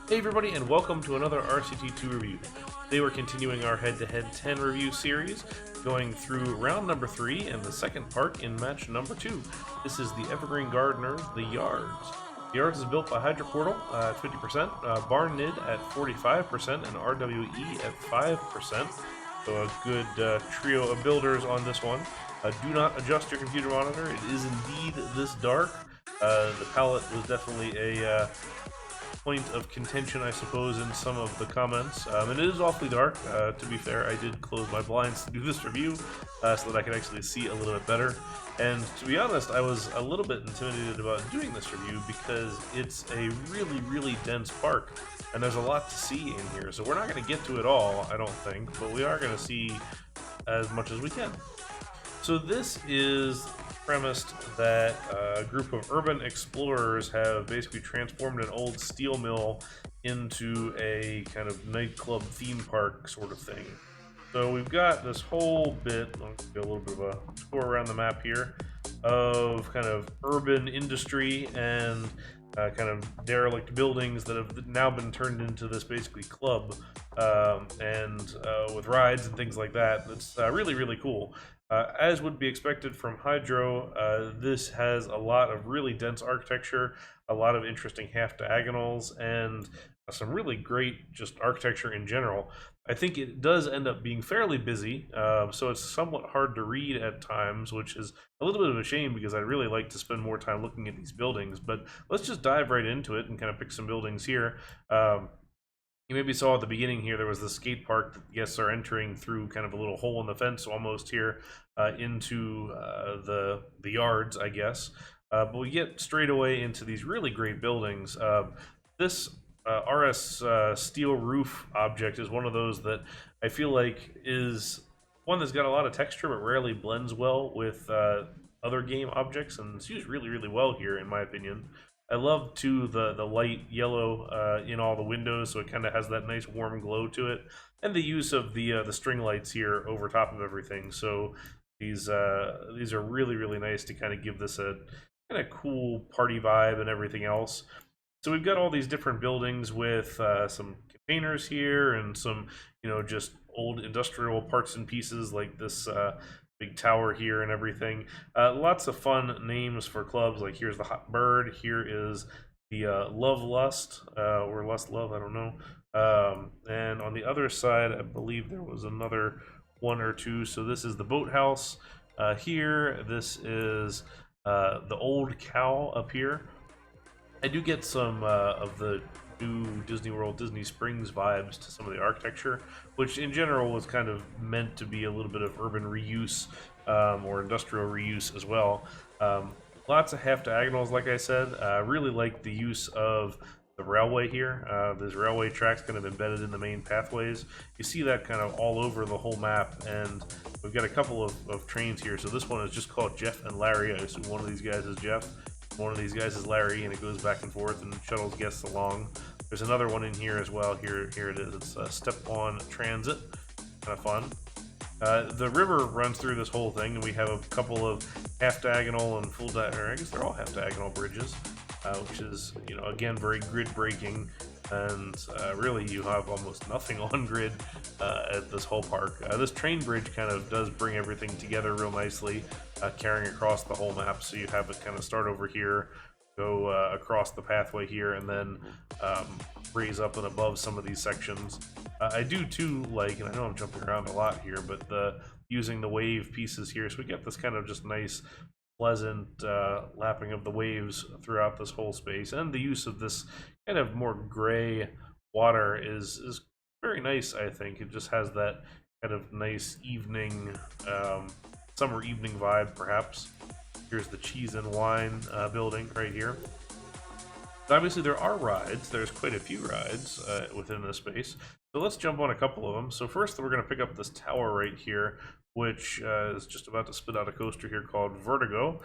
Hey everybody, and welcome to another RCT2 review. Today we're continuing our head-to-head 10 review series, going through round number 3 and the second part in match number 2. This is the Evergreen Gardeners, the Yards. The Yards is built by Hydroportal at 50%, barnNID at 45%, and RWE at 5%. So a good trio of builders on this one. Do not adjust your computer monitor. It is indeed this dark. The palette was definitely a point of contention, I suppose, in some of the comments. And it is awfully dark. To be fair, I did close my blinds to do this review so that I could actually see a little bit better. And to be honest, I was a little bit intimidated about doing this review because it's a really, really dense park. And there's a lot to see in here. So we're not going to get to it all, I don't think, but we are going to see as much as we can. So this is premised that a group of urban explorers have basically transformed an old steel mill into a kind of nightclub theme park sort of thing. So we've got this whole bit, I'll do a little bit of a tour around the map here, of kind of urban industry and kind of derelict buildings that have now been turned into this basically club, and with rides and things like that. It's really, really cool. As would be expected from Hydro, this has a lot of really dense architecture, a lot of interesting half diagonals, and some really great just architecture in general. I think it does end up being fairly busy, so it's somewhat hard to read at times, which is a little bit of a shame because I'd really like to spend more time looking at these buildings. But let's just dive right into it and kind of pick some buildings here. You maybe saw at the beginning here, there was the skate park that guests are entering through kind of a little hole in the fence almost here into the yards, I guess. But we get straight away into these really great buildings. This RS steel roof object is one of those that I feel like is one that's got a lot of texture but rarely blends well with other game objects, and it's used really, really well here in my opinion. I love too the light yellow in all the windows, so it kind of has that nice warm glow to it, and the use of the string lights here over top of everything. So these are really, really nice to kind of give this a kind of cool party vibe and everything else. So we've got all these different buildings with some containers here and some, just old industrial parts and pieces like this big tower here and everything. Lots of fun names for clubs, like here's the Hot Bird, here is the Love Lust, or Lust Love, I don't know. And on the other side, I believe there was another one or two. So this is the Boathouse here. This is the Old Cow up here. I do get some of the new Disney World, Disney Springs vibes to some of the architecture, which in general was kind of meant to be a little bit of urban reuse or industrial reuse as well. Lots of half diagonals, like I said. Really like the use of the railway here. There's railway tracks kind of embedded in the main pathways. You see that kind of all over the whole map, and we've got a couple of trains here. So this one is just called Jeff and Larry. I assume one of these guys is Jeff. One of these guys is Larry, and it goes back and forth and shuttles guests along. There's another one in here as well. Here it is. It's Step-on Transit. Kind of fun. The river runs through this whole thing, and we have a couple of half diagonal and full diagonal. I guess they're all half diagonal bridges, which is, again, very grid breaking. And really, you have almost nothing on grid at this whole park. This train bridge kind of does bring everything together real nicely, carrying across the whole map. So you have it kind of start over here, go across the pathway here, and then raise up and above some of these sections. I do too like, and I know I'm jumping around a lot here, but using the wave pieces here. So we get this kind of just nice, pleasant lapping of the waves throughout this whole space, and the use of this kind of more gray water is very nice. I think it just has that kind of nice evening, summer evening vibe, perhaps. Here's the Cheese and Wine building right here. Obviously, there are rides. There's quite a few rides within this space. So let's jump on a couple of them. So first, we're going to pick up this tower right here, which is just about to spit out a coaster here called Vertigo.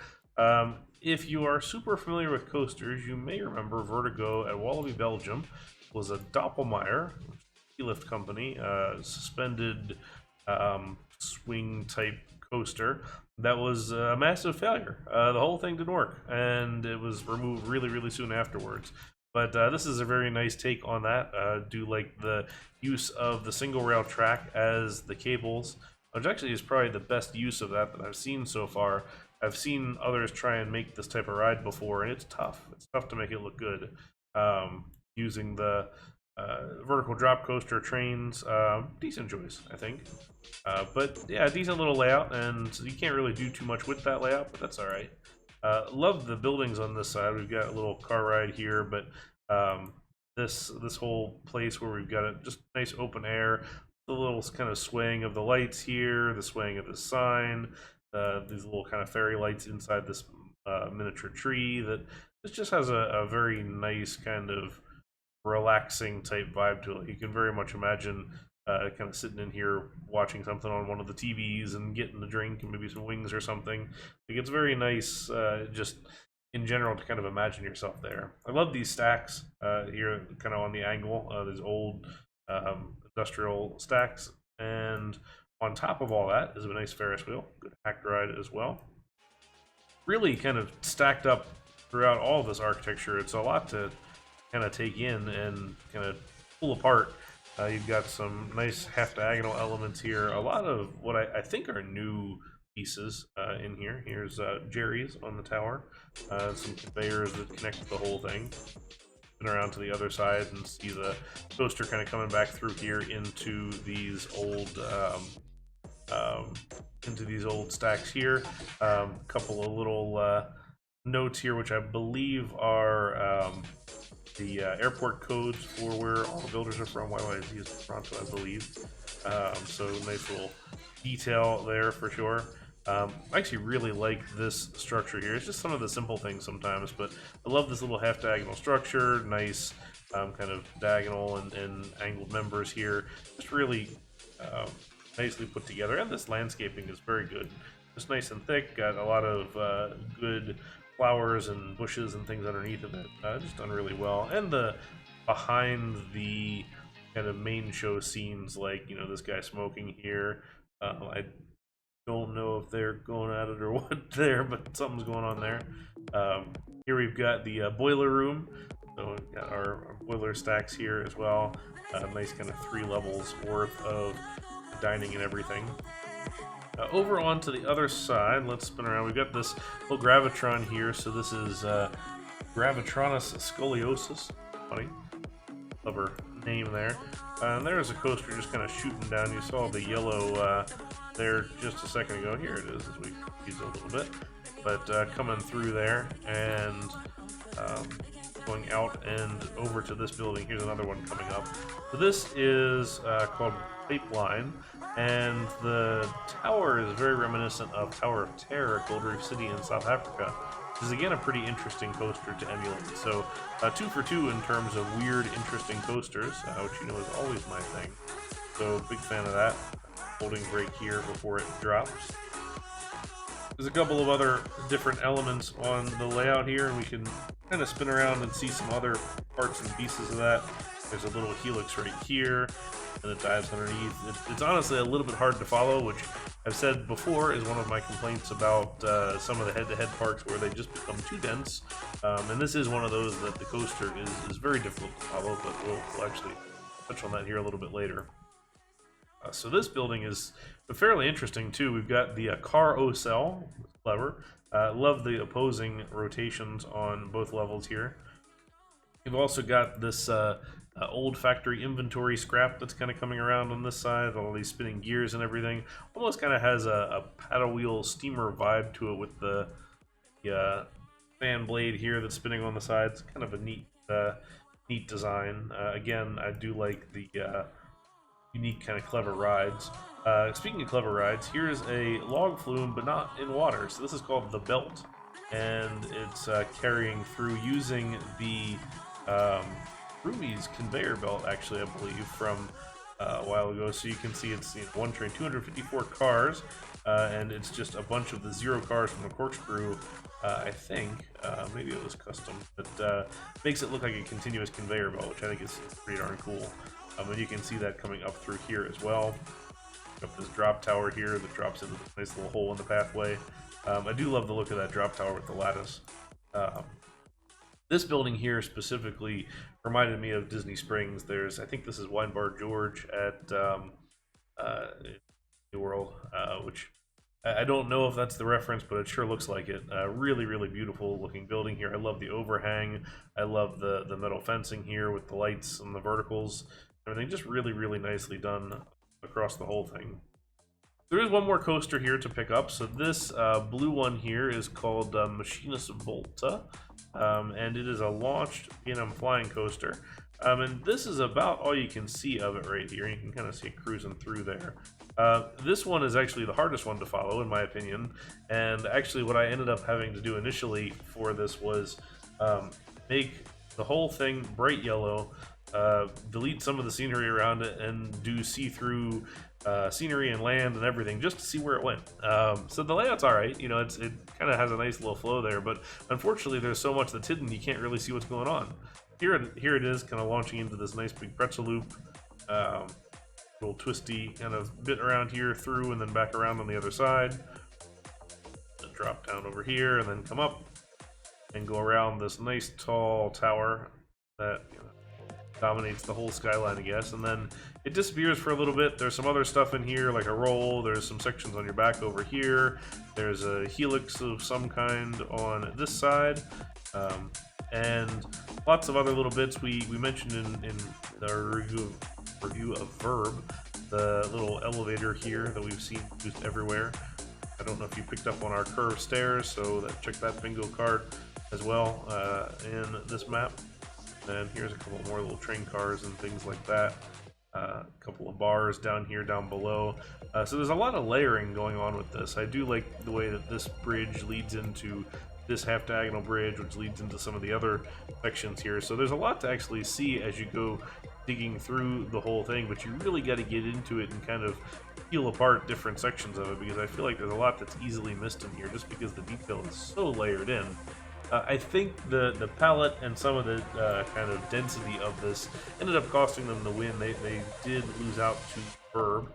If you are super familiar with coasters, you may remember Vertigo at Wallaby, Belgium was a Doppelmayr lift company, suspended swing type coaster that was a massive failure. The whole thing didn't work, and it was removed really, really soon afterwards. But this is a very nice take on that. Do like the use of the single rail track as the cables, which actually is probably the best use of that I've seen so far. I've seen others try and make this type of ride before, and it's tough. It's tough to make it look good. Using the vertical drop coaster trains, decent choice, I think. But yeah, decent little layout, and you can't really do too much with that layout, but that's all right. Love the buildings on this side. We've got a little car ride here, but this whole place where we've got a just nice open air, the little kind of swaying of the lights here, the swaying of the sign, these little kind of fairy lights inside this miniature tree. That this just has a very nice kind of relaxing type vibe to it. You can very much imagine kind of sitting in here watching something on one of the TVs and getting a drink and maybe some wings or something. Like, it's very nice just in general to kind of imagine yourself there. I love these stacks here kind of on the angle, these old industrial stacks, and on top of all that is a nice Ferris wheel, good hack ride as well. Really kind of stacked up throughout all of this architecture. It's a lot to kind of take in and kind of pull apart. You've got some nice half diagonal elements here. A lot of what I think are new pieces in here. Here's Jerry's on the tower. Some conveyors that connect the whole thing. And around to the other side and see the coaster kind of coming back through here into these old stacks here. A couple of little notes here, which I believe are the airport codes for where all the builders are from. YYZ is Toronto, I believe. So nice little detail there for sure. I actually really like this structure here. It's just some of the simple things sometimes, but I love this little half diagonal structure. Nice kind of diagonal and angled members here. Just really nicely put together. And this landscaping is very good. Just nice and thick. Got a lot of good flowers and bushes and things underneath of it. Just done really well. And the behind the kind of main show scenes, like, you know, this guy smoking here. I don't know if they're going at it or what there, but something's going on there. Here we've got the boiler room. So we've got our boiler stacks here as well. Nice kind of 3 levels worth of dining and everything. Over onto the other side, let's spin around. We've got this little Gravitron here. So this is Gravitronus scoliosis. Funny. Clever name there. And there's a coaster just kind of shooting down. You saw the yellow there just a second ago. Here it is as we use it a little bit. But coming through there and going out and over to this building. Here's another one coming up. So this is called Pipeline, and the tower is very reminiscent of Tower of Terror at Gold Reef City in South Africa. This is again a pretty interesting coaster to emulate. So 2 for 2 in terms of weird, interesting coasters, which you know is always my thing. So big fan of that. Holding brake here before it drops. There's a couple of other different elements on the layout here, and we can kind of spin around and see some other parts and pieces of that. There's a little helix right here, and it dives underneath. It's honestly a little bit hard to follow, which I've said before is one of my complaints about some of the head-to-head parks where they just become too dense. And this is one of those that the coaster is very difficult to follow, but we'll actually touch on that here a little bit later. So this building is fairly interesting too. We've got the car O-cell, clever. Love the opposing rotations on both levels here. We've also got this old factory inventory scrap that's kind of coming around on this side, all these spinning gears and everything. Almost kind of has a paddle wheel steamer vibe to it with the fan blade here that's spinning on the sides. Kind of a neat design. Again, I do like the unique kind of clever rides. Speaking of clever rides, here's a log flume, but not in water. So this is called the Belt, and it's carrying through using the Ruby's conveyor belt, actually, I believe, from a while ago. So you can see it's one train, 254 cars, and it's just a bunch of the 0 cars from the corkscrew. I think maybe it was custom, but makes it look like a continuous conveyor belt, which I think is pretty darn cool. And you can see that coming up through here as well. Got this drop tower here that drops into this nice little hole in the pathway. I do love the look of that drop tower with the lattice. This building here specifically reminded me of Disney Springs. I think this is Wine Bar George at uh, New World, which I don't know if that's the reference, but it sure looks like it. Really, really beautiful looking building here. I love the overhang. I love the metal fencing here with the lights and the verticals. Everything just really, really nicely done across the whole thing. There is one more coaster here to pick up. So this blue one here is called Machinist Volta, and it is a launched B&M flying coaster. And this is about all you can see of it right here. You can kind of see it cruising through there. This one is actually the hardest one to follow, in my opinion. And actually, what I ended up having to do initially for this was make the whole thing bright yellow, delete some of the scenery around it, and do see-through scenery and land and everything just to see where it went. So the layout's all right. You know, it kind of has a nice little flow there, but unfortunately, there's so much that's hidden you can't really see what's going on. Here it is, kind of launching into this nice big pretzel loop. Little twisty kind of bit around here through and then back around on the other side. Drop down over here and then come up and go around this nice tall tower that dominates the whole skyline, I guess, and then it disappears for a little bit. There's some other stuff in here, like a roll. There's some sections on your back over here. There's a helix of some kind on this side, and lots of other little bits. We mentioned in our review of Verb, the little elevator here that we've seen used everywhere. I don't know if you picked up on our curved stairs, so check that bingo card as well in this map. And here's a couple more little train cars and things like that. A couple of bars down here, down below. So there's a lot of layering going on with this. I do like the way that this bridge leads into this half diagonal bridge, which leads into some of the other sections here. So there's a lot to actually see as you go digging through the whole thing, but you really got to get into it and kind of peel apart different sections of it, because I feel like there's a lot that's easily missed in here just because the detail is so layered in. I think the palette and some of the kind of density of this ended up costing them the win. They did lose out to Verb,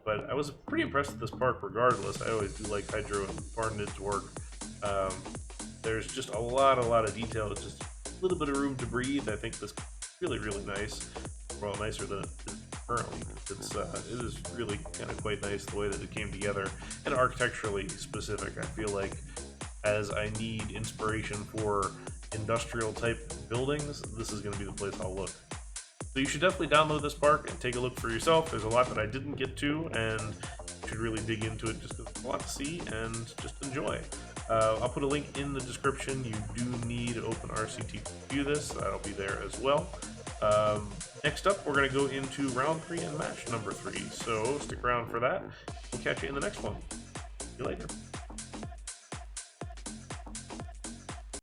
but I was pretty impressed with this park regardless. I always do like Hydro and barnNID's work. There's just a lot of detail. It's just a little bit of room to breathe. I think this is really, really nice. Well, nicer than it is currently. It is really kind of quite nice the way that it came together, and architecturally specific. I feel like, as I need inspiration for industrial type buildings, this is going to be the place I'll look. So you should definitely download this park and take a look for yourself. There's a lot that I didn't get to, and you should really dig into it just because there's a lot to see and just enjoy. I'll put a link in the description. You do need to open RCT to view this. That'll be there as well. Next up, we're going to go into round 3 and match number 3. So stick around for that. We'll catch you in the next one. See you later.